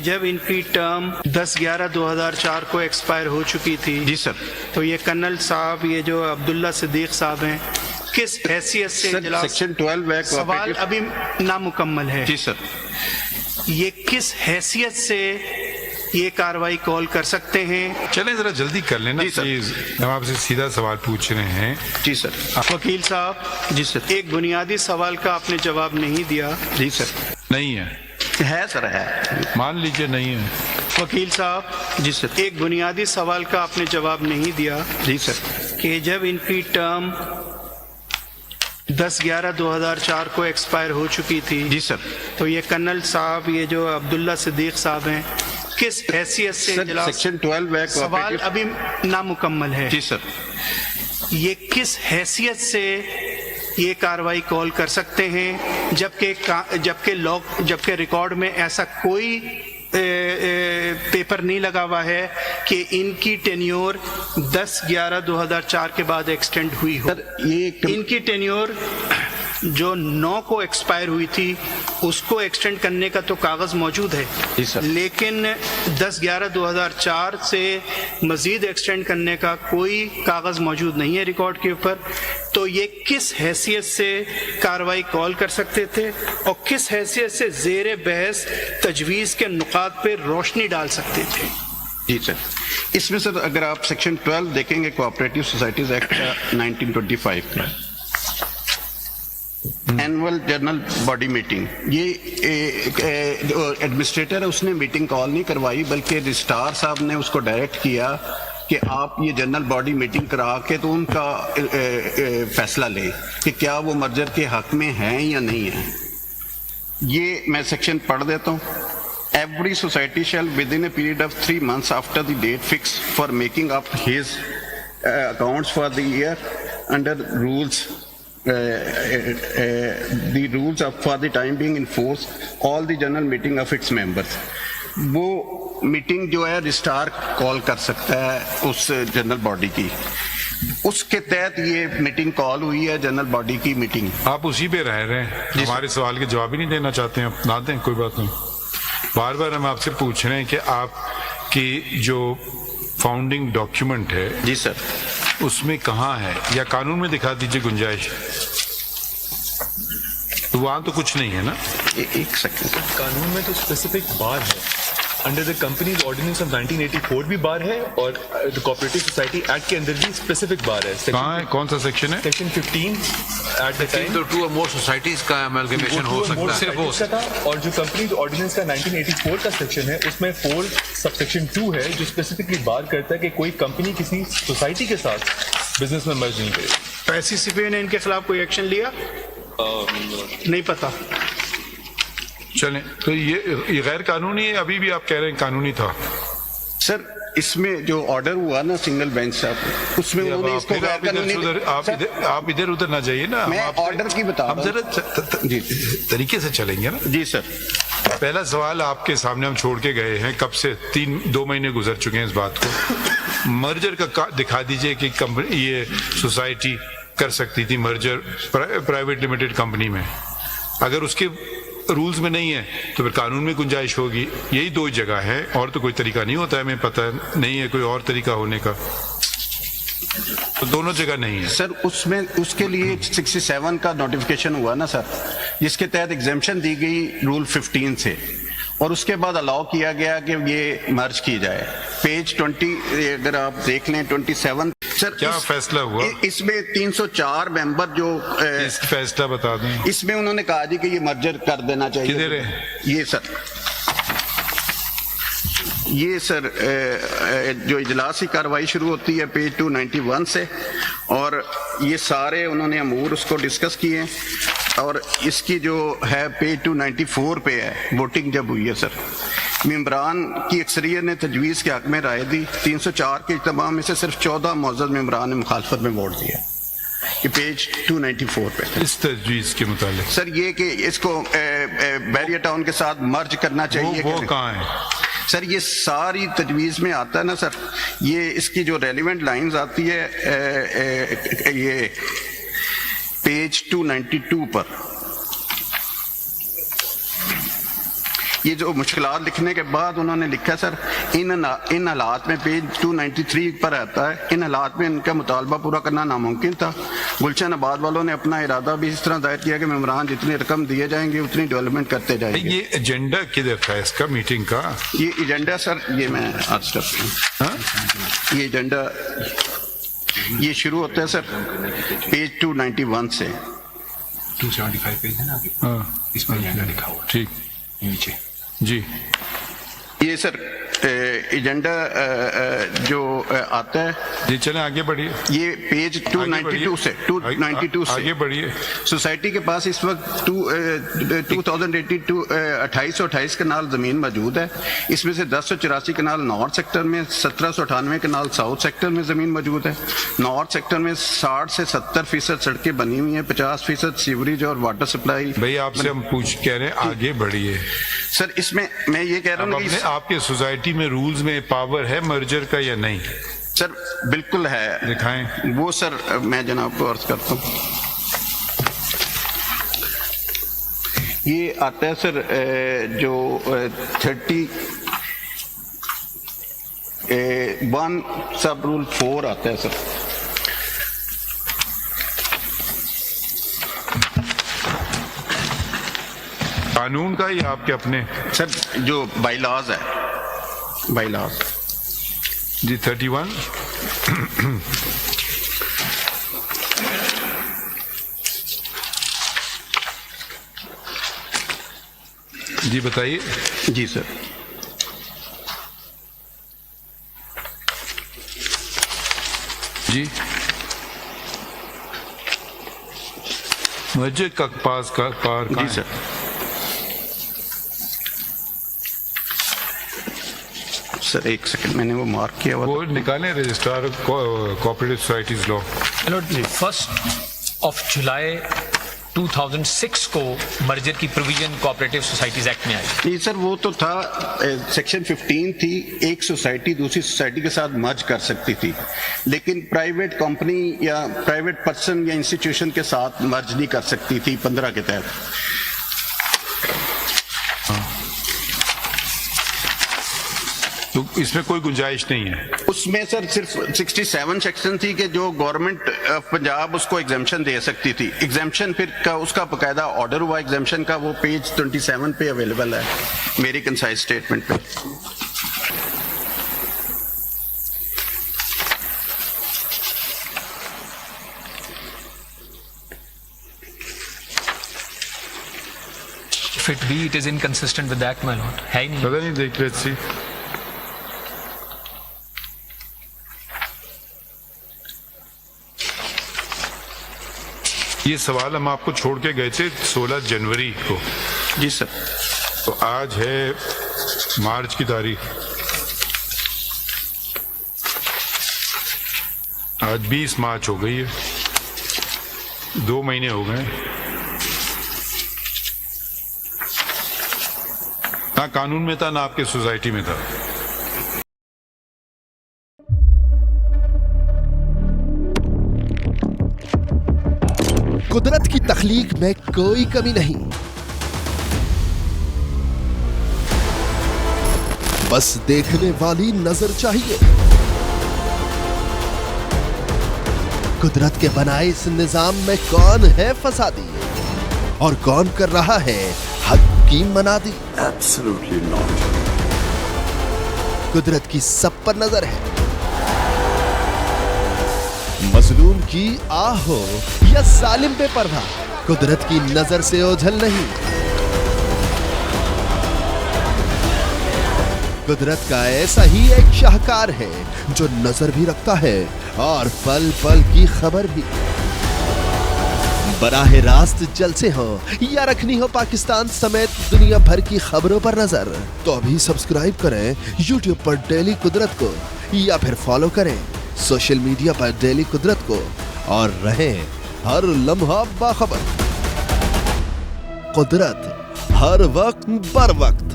जब इनकी टर्म 10/11/2004 को एक्सपायर हो चुकी थी जी सर, तो ये कर्नल साहब, ये जो अब्दुल्ला सिद्दीक साहब हैं, किस हैसियत से इजलास, सेक्शन 12 सवाल अभी नामुकम्मल है जी सर, ये किस हैसियत से ये कार्रवाई कॉल कर सकते हैं? चलें जरा जल्दी कर लेना प्लीज, हम आपसे सीधा सवाल पूछ रहे हैं। जी सर, वकील साहब, जी सर, एक बुनियादी सवाल का आपने जवाब नहीं दिया। जी सर, नहीं है सर, है, मान लीजिए नहीं है। वकील साहब, जी सर, एक बुनियादी सवाल का आपने जवाब नहीं दिया जी सर, कि जब इनकी टर्म 10/11/2004 को एक्सपायर हो चुकी थी जी सर, तो ये कर्नल साहब, ये जो अब्दुल्ला सिद्दीक साहब हैं, किस हैसियत से इजलास, सेक्शन 12 सवाल अभी नामुकम्मल है जी सर, ये किस हैसियत से ये कार्रवाई कॉल कर सकते हैं जबकि रिकॉर्ड में ऐसा कोई पेपर नहीं लगा हुआ है कि इनकी टेन्योर 10/11/2004 के बाद एक्सटेंड हुई हो। इनकी टेन्योर जो 9 को एक्सपायर हुई थी उसको एक्सटेंड करने का तो कागज मौजूद है, लेकिन 10/11/2004 से मजीद एक्सटेंड करने का कोई कागज मौजूद नहीं है रिकॉर्ड के ऊपर। तो ये किस हैसियत से कार्रवाई कॉल कर सकते थे और किस हैसियत से जेर बहस तजवीज़ के नुकात पे रोशनी डाल सकते थे? जी सर, इसमें सर अगर आप सेक्शन 12 देखेंगे कोऑपरेटिव सोसाइटीज एक्ट 1925 का एनुअल जनरल बॉडी मीटिंग, ये जो एडमिनिस्ट्रेटर है उसने मीटिंग कॉल नहीं करवाई, बल्कि रजिस्ट्रार साहब ने उसको डायरेक्ट किया कि आप ये जनरल बॉडी मीटिंग करा के तो उनका फैसला ले कि क्या वो मर्जर के हक में हैं या नहीं है। ये मैं सेक्शन पढ़ देता हूँ। Every society shall within a period of 3 months after the date fixed for making up his accounts for the year under rules the rules of for the time being enforce all the general meeting of its members। वो meeting जो है registrar call कर सकता है उस general body की, उसके तहत ये मीटिंग कॉल हुई है जनरल बॉडी की मीटिंग। आप उसी पे रह रहे हैं, हमारे सवाल के जवाब ही नहीं देना चाहते हैं, ना दें, कोई बात नहीं। बार बार हम आपसे पूछ रहे हैं कि आपकी जो फाउंडिंग डॉक्यूमेंट है जी सर, उसमें कहाँ है, या कानून में दिखा दीजिए गुंजाइश। तो वहाँ तो कुछ नहीं है ना। एक सेकंड, कानून में तो स्पेसिफिक बार है, under the companies ordinance of 1984 भी बार है और द कोऑपरेटिव सोसाइटी एक्ट के अंदर भी स्पेसिफिक बार है। कहाँ है, कौन सा सेक्शन है? सेक्शन 15 एट द टाइम तो 2 और मोर सोसाइटीज का अमलगमेशन हो सकता है, सिर्फ हो सकता है। और जो कंपनीज ऑर्डिनेंस का 1984 का सेक्शन है उसमें 4 सबसेक्शन 2 है जो स्पेसिफिकली बार करता है कि कोई कंपनी किसी सोसाइटी के साथ बिजनेस में मर्ज नहीं करे। तो SCCPA ने इनके खिलाफ कोई एक्शन लिया? नहीं पता। चलें, तो ये गैर कानूनी है, अभी भी आप कह रहे हैं कानूनी था। सर इसमें जो ऑर्डर हुआ ना सिंगल बेंच साहब, उसमें उन्होंने इसको गैर कानूनी, आप इधर उधर ना जाइए ना, मैं ऑर्डर की बता हम जरा जी तरीके से चलेंगे ना। जी सर, पहला सवाल आपके सामने हम छोड़ के गए हैं, कब से 2 महीने गुजर चुके हैं इस बात को। मर्जर का दिखा दीजिए कि कंपनी ये सोसाइटी कर सकती थी मर्जर प्राइवेट लिमिटेड कंपनी में। अगर उसके रूल्स में नहीं है तो फिर कानून में गुंजाइश होगी। यही 2 जगह है, और तो कोई तरीका नहीं होता है, हमें पता नहीं है कोई और तरीका होने का, तो दोनों जगह नहीं है। सर उसमें उसके लिए 67 का नोटिफिकेशन हुआ ना सर, जिसके तहत एग्जेम्पशन दी गई रूल 15 से, और उसके बाद अलाउ किया गया कि ये मर्ज की जाए। पेज 20 अगर आप देख लें 27। सर क्या फैसला हुआ इसमें? 304 मेंबर जो फैसला बता दें। इसमें उन्होंने कहा जी कि ये मर्जर कर देना चाहिए। किधर है ये सर? ये सर जो इजलास की कार्रवाई शुरू होती है पेज 291 से, और ये सारे उन्होंने अमूर उसको डिस्कस किए, और इसकी जो है पेज 294 पे है वोटिंग जब हुई है सर। मेम्बरान की अक्सरियत ने तजवीज़ के हक में राय दी। 304 के इज्तिमा में से सिर्फ 14 मौजूद मेम्बरान ने मुखालफत में वोट दिया। ये पेज 294 पे इस तजवीज़ के मुतालिक सर ये कि इसको बैरियर टाउन के साथ मर्ज करना चाहिए। वो कहाँ है सर? ये सारी तजवीज़ में आता है ना सर। ये इसकी जो रेलिवेंट लाइंस आती है ये पेज 292 पर, ये जो मुश्किलात लिखने के बाद उन्होंने लिखा सर इन हालात में पेज 293 पर आता है, इन हालात में इनका मुतालबा पूरा करना नामुमकिन था। गुलशन आबाद वालों ने अपना इरादा भी इस तरह जाहिर किया कि मेम्बरान जितनी रकम दिए जाएंगे उतनी डेवलपमेंट करते जाएंगे। ये एजेंडा किधर था इसका मीटिंग का? ये एजेंडा सर, ये मैं आज करता हूँ। ये एजेंडा ये शुरू होता है सर पेज 291 से। 275 पेज है ना अभी, इसमें एजेंडा लिखा हुआ ठीक नीचे जी। ये सर एजेंडा जो आता है, जी चलें आगे बढ़िए। ये पेज 292 से 292 से आगे बढ़िए। सोसाइटी के पास इस वक्त 2828 कनाल जमीन मौजूद है। इसमें से 1084 कनाल नॉर्थ सेक्टर में, 1798 कनाल साउथ सेक्टर में जमीन मौजूद है। नॉर्थ सेक्टर में 60 से 70% सड़कें बनी हुई हैं, 50% सीवरेज और वाटर सप्लाई। भैया आपसे हम कह रहे हैं आगे बढ़िए सर। इसमें मैं ये कह रहा हूँ कि आपके सोसाइटी में रूल्स में पावर है मर्जर का या नहीं? सर बिल्कुल है, दिखाएं वो सर। मैं जनाब को अर्ज करता हूँ, ये आता है सर जो 31 सब रूल 4 आता है सर। कानून का या आपके अपने? सर जो बाईलॉज है, बाईलॉज जी 31 जी बताइए। जी सर। जी मस्जिद का पास का पार जी सर। सर एक सेकंड, मैंने वो मार्क किया हुआ वो निकालें registrar cooperative societies law. First of July 2006 को मर्जर की प्रोविजन कोऑपरेटिव सोसाइटीज एक्ट में आई। नहीं सर, वो तो था सेक्शन 15 थी, एक सोसाइटी दूसरी सोसाइटी के साथ मर्ज कर सकती थी, लेकिन प्राइवेट कंपनी या प्राइवेट पर्सन या इंस्टीट्यूशन के साथ मर्ज नहीं कर सकती थी 15 के तहत। तो इसमें कोई गुंजाइश नहीं है उसमें सर सिर्फ 67 सेक्शन थी कि जो गवर्नमेंट ऑफ पंजाब उसको एग्जेम्पशन दे सकती थी। एग्जेम्पशन फिर का उसका बकायदा ऑर्डर हुआ एग्जेम्पशन का, वो पेज 27 पे अवेलेबल है मेरी कंसाइज स्टेटमेंट पे। If it be, it is inconsistent with the act, my lord. है ही नहीं। पता नहीं, देख लेट्स सी। ये सवाल हम आपको छोड़ के गए थे 16 जनवरी को। जी सर। तो आज है मार्च की तारीख, आज 20 मार्च हो गई है, 2 महीने हो गए। ना कानून में था ना आपके सोसाइटी में था। कुदरत की तख्लीक में कोई कमी नहीं, बस देखने वाली नजर चाहिए। कुदरत के बनाए इस निजाम में कौन है फसादी और कौन कर रहा है हक की मनादी? Absolutely not. कुदरत की सब पर नजर है। मजलूम की आह हो या सालिम पे पर्दा, कुदरत की नजर से ओझल नहीं। कुदरत का ऐसा ही एक शाहकार है जो नजर भी रखता है और पल पल की खबर भी। बराह रास्त जलसे हो या रखनी हो पाकिस्तान समेत दुनिया भर की खबरों पर नजर, तो अभी सब्सक्राइब करें YouTube पर डेली कुदरत को, या फिर फॉलो करें सोशल मीडिया पर डेली कुदरत को, और रहें हर लम्हा बाखबर। कुदरत हर वक्त बर वक्त।